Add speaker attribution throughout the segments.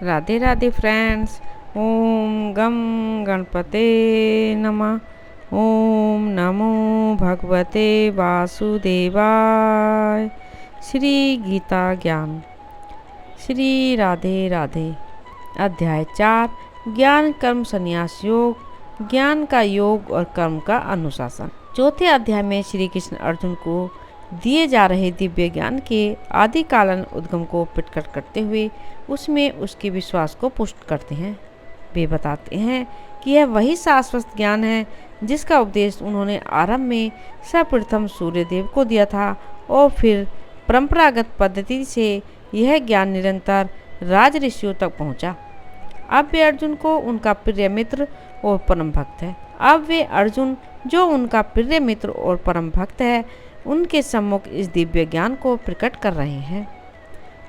Speaker 1: Radhe Radhe friends. ओम गम गणपते नमः। ओम नमो भगवते वासुदेवाय। श्री गीता ज्ञान। श्री राधे राधे। अध्याय 4 ज्ञान कर्म संन्यास योग। ज्ञान का योग और कर्म का अनुशासन। चौथे अध्याय में श्री कृष्ण अर्जुन को दिए जा रहे दिव्य ज्ञान के आदि कालन उद्गम को प्रकट करते हुए उसमें उसके विश्वास को पुष्ट करते हैं। वे बताते हैं कि यह वही शाश्वत ज्ञान है जिसका उपदेश उन्होंने आरंभ में सर्वप्रथम सूर्यदेव को दिया था और फिर परंपरागत पद्धति से यह ज्ञान निरंतर राज ऋषियों तक पहुंचा। अब वे अर्जुन को उनका प्रिय मित्र और परम भक्त है। अब वे अर्जुन जो उनका प्रिय मित्र और परम भक्त है उनके सम्मुख इस दिव्य ज्ञान को प्रकट कर रहे हैं।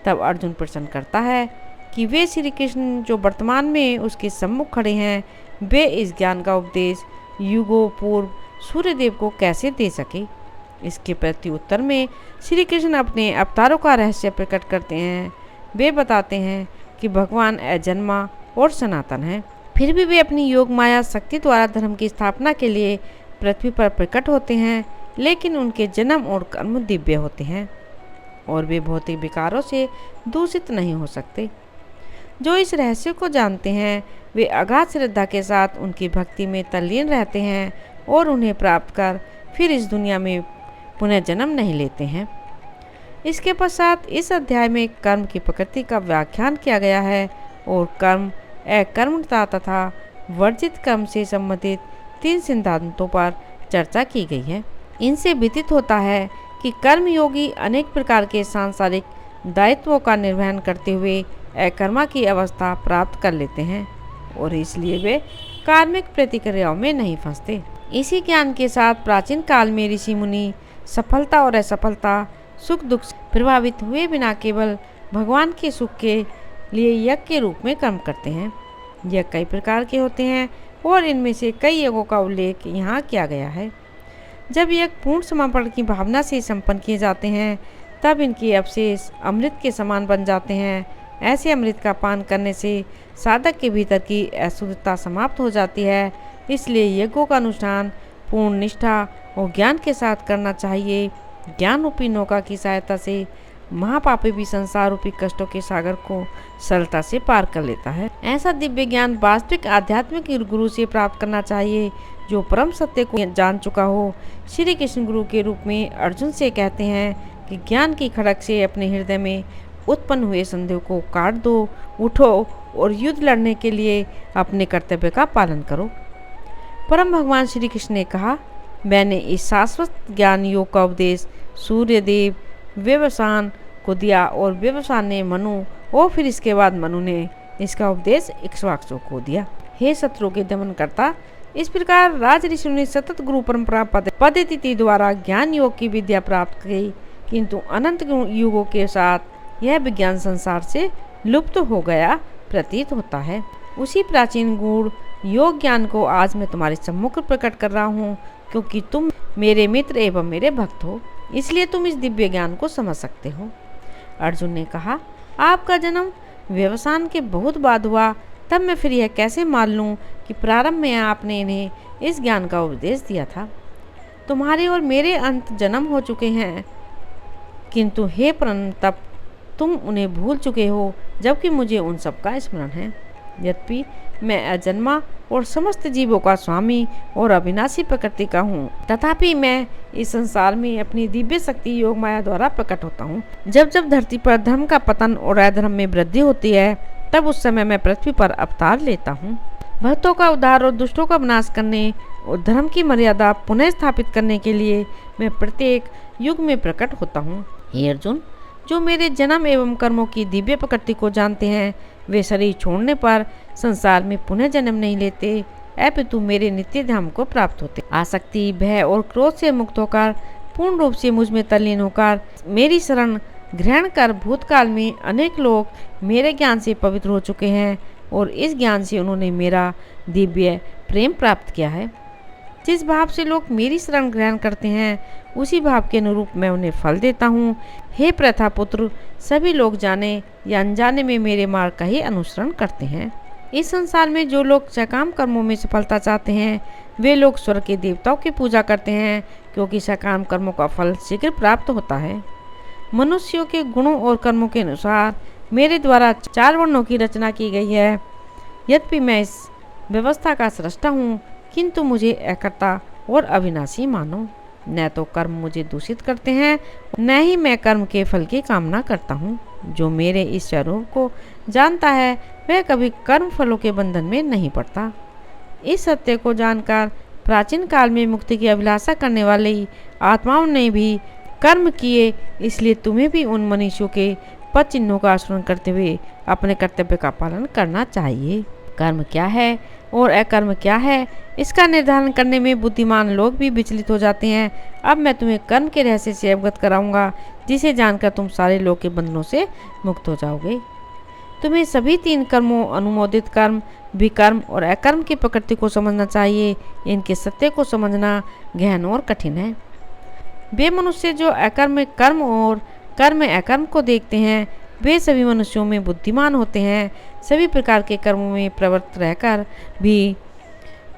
Speaker 1: तब अर्जुन प्रश्न करता है कि वे श्री कृष्ण जो वर्तमान में उसके सम्मुख खड़े हैं वे इस ज्ञान का उपदेश युगों पूर्व सूर्यदेव को कैसे दे सके। इसके प्रति उत्तर में श्री कृष्ण अपने अवतारों का रहस्य प्रकट करते हैं। वे बताते हैं कि भगवान अजन्मा और सनातन है, फिर भी वे अपनी योग माया शक्ति द्वारा धर्म की स्थापना के लिए पृथ्वी पर प्रकट होते हैं, लेकिन उनके जन्म और कर्म दिव्य होते हैं और वे भौतिक विकारों से दूषित नहीं हो सकते। जो इस रहस्य को जानते हैं वे अगाध श्रद्धा के साथ उनकी भक्ति में तल्लीन रहते हैं और उन्हें प्राप्त कर फिर इस दुनिया में पुनः जन्म नहीं लेते हैं। इसके पश्चात इस अध्याय में कर्म की प्रकृति का व्याख्यान किया गया है और कर्म, अकर्मणता तथा वर्जित कर्म से संबंधित 3 सिद्धांतों पर चर्चा की गई है। इनसे व्यतीत होता है कि कर्मयोगी अनेक प्रकार के सांसारिक दायित्वों का निर्वहन करते हुए अकर्मा की अवस्था प्राप्त कर लेते हैं और इसलिए वे कार्मिक प्रतिक्रियाओं में नहीं फंसते। इसी ज्ञान के साथ प्राचीन काल में ऋषि मुनि सफलता और असफलता, सुख दुख से प्रभावित हुए बिना केवल भगवान के सुख के लिए यज्ञ के रूप में कर्म करते हैं। यज्ञ कई प्रकार के होते हैं और इनमें से कई यज्ञों का उल्लेख यहाँ किया गया है। जब यज्ञ पूर्ण समर्पण की भावना से संपन्न किए जाते हैं तब इनके अवशेष अमृत के समान बन जाते हैं। ऐसे अमृत का पान करने से साधक के भीतर की अशुद्धता समाप्त हो जाती है। इसलिए यज्ञों का अनुष्ठान पूर्ण निष्ठा और ज्ञान के साथ करना चाहिए। ज्ञान रूपी नौका की सहायता से महापापी भी संसार रूपी कष्टों के सागर को सरलता से पार कर लेता है। ऐसा दिव्य ज्ञान वास्तविक आध्यात्मिक गुरु से प्राप्त करना चाहिए जो परम सत्य को जान चुका हो। श्री कृष्ण गुरु के रूप में अर्जुन से कहते हैं कि ज्ञान की खड़क से अपने हृदय में उत्पन्न हुए संदेह को काट दो, उठो और युद्ध लड़ने के लिए अपने कर्तव्य का पालन करो। परम भगवान श्री कृष्ण ने कहा, मैंने इस शाश्वत ज्ञान योग का उपदेश सूर्यदेव व्यवसान को दिया और व्यवसान ने मनु और फिर इसके बाद मनु ने इसका उपदेश इक्ष्वाकु को दिया। हे शत्रु के दमन करता, इस प्रकार राज ऋषियों ने सतत गुरु परंपरा पद्धति द्वारा ज्ञान योग की विद्या प्राप्त की, किंतु अनंत युगों के साथ यह विज्ञान संसार से लुप्त हो गया प्रतीत होता है। उसी प्राचीन गुण योग ज्ञान को आज मैं तुम्हारे सम्मुख प्रकट कर रहा हूँ, क्योंकि तुम मेरे मित्र एवं मेरे भक्त हो, इसलिए तुम इस दिव्य ज्ञान को समझ सकते हो। अर्जुन ने कहा, आपका जन्म व्यवसान के बहुत बाद हुआ, तब मैं फिर यह कैसे मान लूँ कि प्रारंभ में आपने इन्हें इस ज्ञान का उपदेश दिया था। तुम्हारे और मेरे अंत जन्म हो चुके हैं, किंतु हे परंतप तुम उन्हें भूल चुके हो, जबकि मुझे उन सब का स्मरण है। यद्यपि मैं अजन्मा और समस्त जीवों का स्वामी और अविनाशी प्रकृति का हूँ, तथापि मैं इस संसार में अपनी दिव्य शक्ति योग माया द्वारा प्रकट होता हूँ। जब जब धरती पर धर्म का पतन और अधर्म में वृद्धि होती है तब उस समय मैं पृथ्वी पर अवतार लेता हूँ। भक्तों का उद्धार और दुष्टों का विनाश करने और धर्म की मर्यादा पुनः स्थापित करने के लिए मैं प्रत्येक युग में प्रकट होता हूँ। हे अर्जुन, जो मेरे जन्म एवं कर्मों की दिव्य प्रकृति को जानते हैं वे शरीर छोड़ने पर संसार में पुनः जन्म नहीं लेते, अपितु मेरे नित्य धाम को प्राप्त होते। आसक्ति, भय और क्रोध से मुक्त होकर पूर्ण रूप से मुझ में तल्लीन होकर मेरी शरण ग्रहण कर भूतकाल में अनेक लोग मेरे ज्ञान से पवित्र हो चुके हैं और इस ज्ञान से उन्होंने मेरा दिव्य प्रेम प्राप्त किया है। जिस भाव से लोग मेरी शरण ग्रहण करते हैं उसी भाव के अनुरूप मैं उन्हें फल देता हूँ। हे प्रथा पुत्र, सभी लोग जाने या अनजाने में मेरे मार्ग का ही अनुसरण करते हैं। इस संसार में जो लोग सकाम कर्मों में सफलता चाहते हैं वे लोग स्वर्ग के देवताओं की पूजा करते हैं, क्योंकि सकाम कर्मों का फल शीघ्र प्राप्त होता है। मनुष्यों के गुणों और कर्मों के अनुसार मेरे द्वारा 4 वर्णों की रचना की गई है। यद्यपि मैं इस व्यवस्था का सृष्टा हूँ, किंतु मुझे अकर्ता और अविनाशी मानो। न तो कर्म मुझे दूषित करते हैं, न ही मैं कर्म के फल की कामना करता हूँ। जो मेरे इस स्वरूप को जानता है वह कभी कर्म फलों के बंधन में नहीं पड़ता। इस सत्य को जानकर प्राचीन काल में मुक्ति की अभिलाषा करने वाली आत्माओं ने भी कर्म किए, इसलिए तुम्हें भी उन मनुष्यों के पद चिन्हों का अनुसरण करते हुए अपने कर्तव्य का पालन करना चाहिए। कर्म क्या है और अकर्म क्या है, इसका निर्धारण करने में बुद्धिमान लोग भी विचलित हो जाते हैं। अब मैं तुम्हें कर्म के रहस्य से अवगत कराऊंगा, जिसे जानकर तुम सारे लोक के बंधनों से मुक्त हो जाओगे। तुम्हें सभी 3 कर्मों, अनुमोदित कर्म, विकर्म और अकर्म की प्रकृति को समझना चाहिए। इनके सत्य को समझना गहन और कठिन है। वे मनुष्य जो अकर्म कर्म और कर्म अकर्म को देखते हैं वे सभी मनुष्यों में बुद्धिमान होते हैं। सभी प्रकार के कर्मों में प्रवृत्त रहकर भी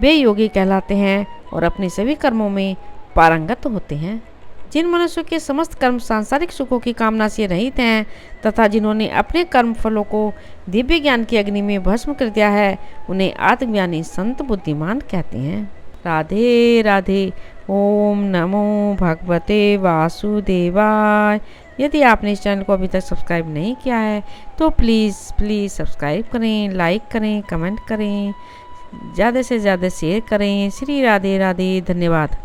Speaker 1: वे योगी कहलाते हैं और अपने सभी कर्मों में पारंगत होते हैं। जिन मनुष्यों के समस्त कर्म सांसारिक सुखों की कामना से रहित हैं तथा जिन्होंने अपने कर्म फलों को दिव्य ज्ञान की अग्नि में भस्म कर दिया है, उन्हें आत्मज्ञानी संत बुद्धिमान कहते हैं। राधे राधे। ओम नमो भगवते वासुदेवाय। यदि आपने इस चैनल को अभी तक सब्सक्राइब नहीं किया है तो प्लीज़ सब्सक्राइब करें, लाइक करें, कमेंट करें, ज़्यादा से ज़्यादा शेयर करें। श्री राधे राधे। धन्यवाद।